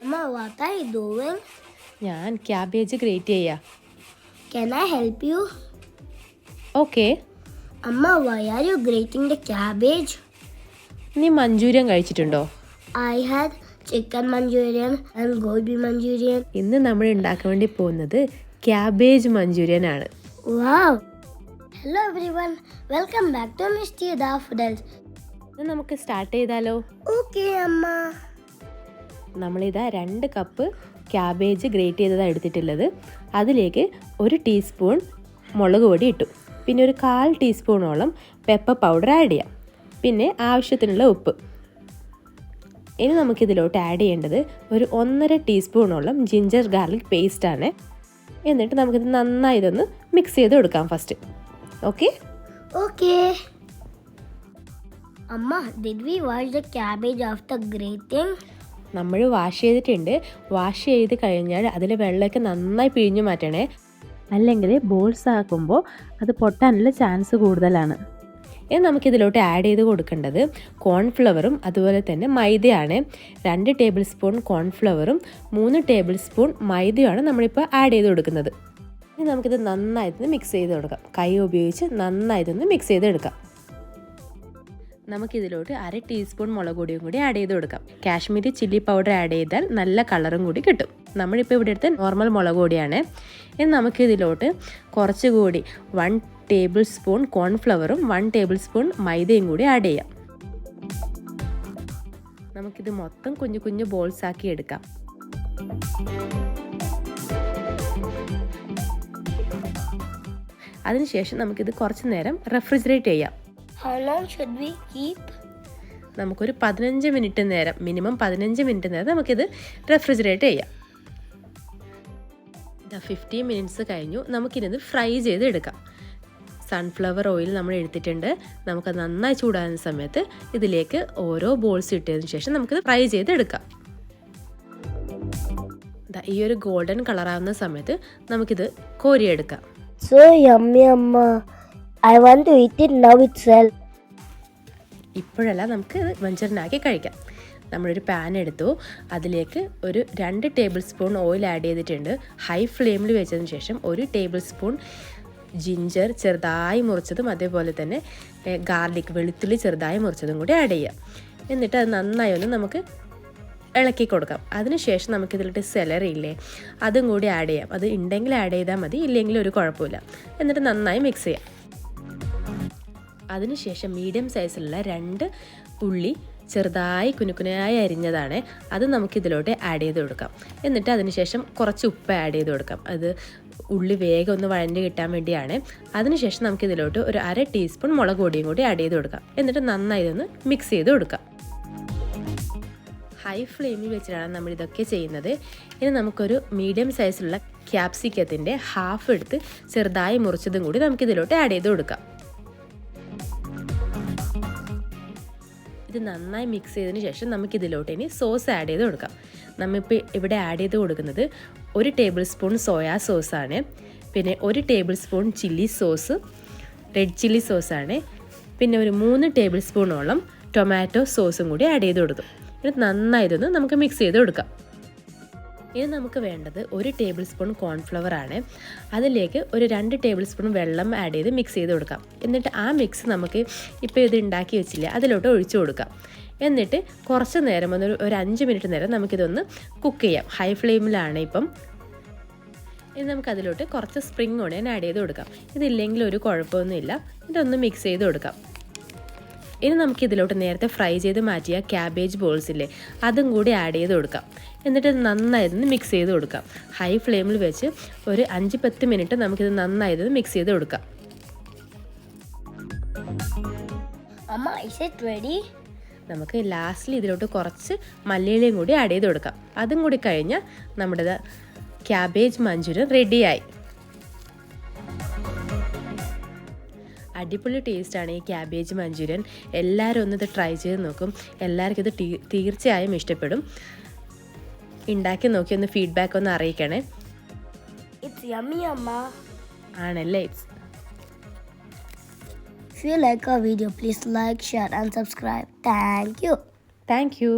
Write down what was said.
Amma, what are you doing? ഞാൻ cabbage great ചെയ്യാം. Can I help you? Okay. Amma, why are you grating the cabbage? നീ manchurian കഴിച്ചിട്ടുണ്ടോ? I had chicken Manchurian and gobi Manchurian. ഇന്ന് നമ്മൾ ഉണ്ടാക്കാൻ വേണ്ടി പോകുന്നത് ക്യാബേജ് മഞ്ചൂരിയൻ ആണ്. Wow! Hello everyone, welcome back to Misty Daffodils. ഇന്ന് നമുക്ക് സ്റ്റാർട്ട് ചെയ്താലോ? Okay, Amma. നമ്മളിതാ 2 കപ്പ് ക്യാബേജ് ഗ്രേറ്റ് ചെയ്തതാണ് എടുത്തിട്ടുള്ളത്. അതിലേക്ക് 1 ടീസ്പൂൺ മുളക് പൊടി ഇട്ടു. പിന്നെ ഒരു 1/4 ടീസ്പൂണോളം പെപ്പർ പൗഡർ ആഡ് ചെയ്യാം. പിന്നെ ആവശ്യത്തിനുള്ള ഉപ്പ്. ഇനി നമുക്കിതിലോട്ട് ആഡ് ചെയ്യേണ്ടത് ഒരു 1.5 ടീസ്പൂണോളം ജിഞ്ചർ ഗാർലിക് പേസ്റ്റ് ആണ്. എന്നിട്ട് നമുക്കിത് നന്നായി ഇതൊന്ന് മിക്സ് ചെയ്ത് കൊടുക്കാം first. Okay? Okay. Amma, did we wash the cabbage after grating? നമ്മൾ വാഷ് ചെയ്തിട്ടുണ്ട്. വാഷ് ചെയ്ത് കഴിഞ്ഞാൽ അതിൽ വെള്ളമൊക്കെ നന്നായി പിഴിഞ്ഞു മാറ്റണേ. അല്ലെങ്കിൽ ബോൾസ് ആക്കുമ്പോൾ അത് പൊട്ടാനുള്ള ചാൻസ് കൂടുതലാണ്. ഇനി നമുക്കിതിലോട്ട് ആഡ് ചെയ്ത് കൊടുക്കേണ്ടത് കോൺഫ്ലവറും അതുപോലെ തന്നെ മൈദയാണ്. 2 ടേബിൾ സ്പൂൺ കോൺഫ്ലവറും 3 ടേബിൾ സ്പൂൺ മൈദയുമാണ് നമ്മളിപ്പോൾ ആഡ് ചെയ്ത് കൊടുക്കുന്നത്. ഇനി നമുക്കിത് നന്നായിട്ടൊന്ന് മിക്സ് ചെയ്ത് കൊടുക്കാം. കൈ ഉപയോഗിച്ച് നന്നായിട്ടൊന്ന് മിക്സ് ചെയ്തെടുക്കാം. നമുക്കിതിലോട്ട് 1/2 ടീസ്പൂൺ മുളക് പൊടിയും കൂടി ആഡ് ചെയ്ത് കൊടുക്കാം. കാശ്മീരി ചില്ലി പൗഡർ ആഡ് ചെയ്താൽ നല്ല കളറും കൂടി കിട്ടും. നമ്മളിപ്പോൾ ഇവിടെ എടുത്ത് നോർമൽ മുളക് പൊടിയാണ്. ഇനി നമുക്കിതിലോട്ട് കുറച്ചുകൂടി 1 ടേബിൾ സ്പൂൺ കോൺഫ്ലവറും 1 ടേബിൾ സ്പൂൺ മൈദയും കൂടി ആഡ് ചെയ്യാം. നമുക്കിത് മൊത്തം കുഞ്ഞു കുഞ്ഞു ബോൾസ് ആക്കി എടുക്കാം. അതിനുശേഷം നമുക്കിത് കുറച്ച് നേരം റെഫ്രിജറേറ്റ് ചെയ്യാം. How long should we keep? നമുക്കൊരു 15 മിനിറ്റ് നേരം, മിനിമം 15 മിനിറ്റ് നേരം നമുക്കിത് റെഫ്രിജറേറ്റ് ചെയ്യാം. 15 മിനിറ്റ്സ് കഴിഞ്ഞു. നമുക്കിത് ഫ്രൈ ചെയ്ത് എടുക്കാം. സൺഫ്ലവർ ഓയിൽ നമ്മൾ എടുത്തിട്ടുണ്ട്. നമുക്കത് നന്നായി ചൂടാകുന്ന സമയത്ത് ഇതിലേക്ക് ഓരോ ബോൾസ് ഇട്ടതിന് ശേഷം നമുക്കിത് ഫ്രൈ ചെയ്തെടുക്കാം. ഈ ഒരു ഗോൾഡൻ കളറാവുന്ന സമയത്ത് നമുക്കിത് കോരിയെടുക്കാം. So yummy, Amma. I want to eat it now itself. ഇപ്പോഴല്ല, നമുക്ക് മഞ്ചൂരിയനാക്കി കഴിക്കാം. നമ്മളൊരു പാൻ എടുത്തു. അതിലേക്ക് ഒരു 2 ടേബിൾ സ്പൂൺ ഓയിൽ ആഡ് ചെയ്തിട്ടുണ്ട്. ഹൈ ഫ്ലെയിമിൽ വെച്ചതിന് ശേഷം 1 ടേബിൾ സ്പൂൺ ജിഞ്ചർ ചെറുതായി മുറിച്ചതും അതേപോലെ തന്നെ ഗാർലിക് വെളുത്തുള്ളി ചെറുതായി മുറിച്ചതും കൂടി ആഡ് ചെയ്യാം. എന്നിട്ട് അത് നന്നായി ഒന്ന് നമുക്ക് ഇളക്കി കൊടുക്കാം. അതിനുശേഷം നമുക്കിതിലോട്ട് സെലറി ഇല്ലേ, അതും കൂടി ആഡ് ചെയ്യാം. അത് ഉണ്ടെങ്കിൽ ആഡ് ചെയ്താൽ മതി, ഇല്ലെങ്കിൽ ഒരു കുഴപ്പമില്ല. എന്നിട്ട് നന്നായി മിക്സ് ചെയ്യാം. അതിനുശേഷം മീഡിയം സൈസിലുള്ള 2 ഉള്ളി ചെറുതായി കുനുകുനായി അരിഞ്ഞതാണ്. അത് നമുക്കിതിലോട്ട് ആഡ് ചെയ്ത് കൊടുക്കാം. എന്നിട്ട് അതിനുശേഷം കുറച്ച് ഉപ്പ് ആഡ് ചെയ്ത് കൊടുക്കാം. അത് ഉള്ളി വേഗം ഒന്ന് വഴഞ്ഞ് കിട്ടാൻ വേണ്ടിയാണ്. അതിനുശേഷം നമുക്കിതിലോട്ട് ഒരു 1/2 ടീസ്പൂൺ മുളക് പൊടിയും കൂടി ആഡ് ചെയ്ത് കൊടുക്കാം. എന്നിട്ട് നന്നായി ഇതൊന്ന് മിക്സ് ചെയ്ത് കൊടുക്കാം. ഹൈ ഫ്ലെയിമിൽ വെച്ചിട്ടാണ് നമ്മൾ ഇതൊക്കെ ചെയ്യുന്നത്. ഇനി നമുക്കൊരു മീഡിയം സൈസിലുള്ള ക്യാപ്സിക്കത്തിൻ്റെ ഹാഫ് എടുത്ത് ചെറുതായി മുറിച്ചതും കൂടി നമുക്കിതിലോട്ട് ആഡ് ചെയ്ത് കൊടുക്കാം. ഇത് നന്നായി മിക്സ് ചെയ്തതിന് ശേഷം നമുക്കിതിലോട്ട് ഇനി സോസ് ആഡ് ചെയ്ത് കൊടുക്കാം. നമ്മളിപ്പോൾ ഇവിടെ ആഡ് ചെയ്ത് കൊടുക്കുന്നത് 1 ടേബിൾ സ്പൂൺ സോയാ സോസാണ്. പിന്നെ 1 tablespoon chilli sauce, red chilli സോസാണ്. പിന്നെ ഒരു 3 ടേബിൾ സ്പൂണോളം ടൊമാറ്റോ സോസും കൂടി ആഡ് ചെയ്ത് കൊടുക്കും. ഇത് നന്നായി ഇതൊന്ന് നമുക്ക് മിക്സ് ചെയ്ത് കൊടുക്കാം. ഇനി നമുക്ക് വേണ്ടത് 1 ടേബിൾ സ്പൂൺ കോൺഫ്ലവർ ആണ്. അതിലേക്ക് ഒരു 2 ടേബിൾ സ്പൂൺ വെള്ളം ആഡ് ചെയ്ത് മിക്സ് ചെയ്ത് കൊടുക്കാം. എന്നിട്ട് ആ മിക്സ് നമുക്ക് ഇപ്പോൾ ഇത് ഉണ്ടാക്കി വെച്ചില്ലേ അതിലോട്ട് ഒഴിച്ചു കൊടുക്കാം. എന്നിട്ട് കുറച്ച് നേരം ഒരു 5 മിനിറ്റ് നേരം നമുക്കിതൊന്ന് കുക്ക് ചെയ്യാം. ഹൈ ഫ്ലെയിമിലാണ് ഇപ്പം. ഇനി നമുക്കതിലോട്ട് കുറച്ച് സ്പ്രിംഗ് ഓണിയൻ ആഡ് ചെയ്ത് കൊടുക്കാം. ഇതില്ലെങ്കിൽ ഒരു കുഴപ്പമൊന്നുമില്ല. ഇതൊന്ന് മിക്സ് ചെയ്ത് കൊടുക്കാം. ഇനി നമുക്കിതിലോട്ട് നേരത്തെ ഫ്രൈ ചെയ്ത് മാറ്റിയ ക്യാബേജ് ബോൾസില്ലേ അതും കൂടി ആഡ് ചെയ്ത് കൊടുക്കാം. എന്നിട്ട് നന്നായിട്ടൊന്ന് മിക്സ് ചെയ്ത് കൊടുക്കാം. ഹൈ ഫ്ലെയിമിൽ വെച്ച് ഒരു 5-10 മിനിറ്റ് നമുക്കിത് നന്നായിട്ടൊന്ന് മിക്സ് ചെയ്ത് കൊടുക്കാം. Amma, is it ready? നമുക്ക് ലാസ്റ്റിൽ ഇതിലോട്ട് കുറച്ച് മല്ലിയിലയും കൂടി ആഡ് ചെയ്ത് കൊടുക്കാം. അതും കൂടി കഴിഞ്ഞാൽ നമ്മുടെ ക്യാബേജ് മഞ്ചൂരിയൻ റെഡിയായി. അടിപൊളി ടേസ്റ്റാണ് ഈ ക്യാബേജ് മഞ്ചൂരിയൻ. എല്ലാവരും ഒന്ന് ഇത് ട്രൈ ചെയ്ത് നോക്കും. എല്ലാവർക്കും ഇത് തീർച്ചയായും ഇഷ്ടപ്പെടും. ഉണ്ടാക്കി നോക്കി ഒന്ന് ഫീഡ്ബാക്ക് ഒന്ന് അറിയിക്കണേ. It's yummy, Amma. ആണല്ലേ? you like our video, please like, share and subscribe. Thank you. Thank you.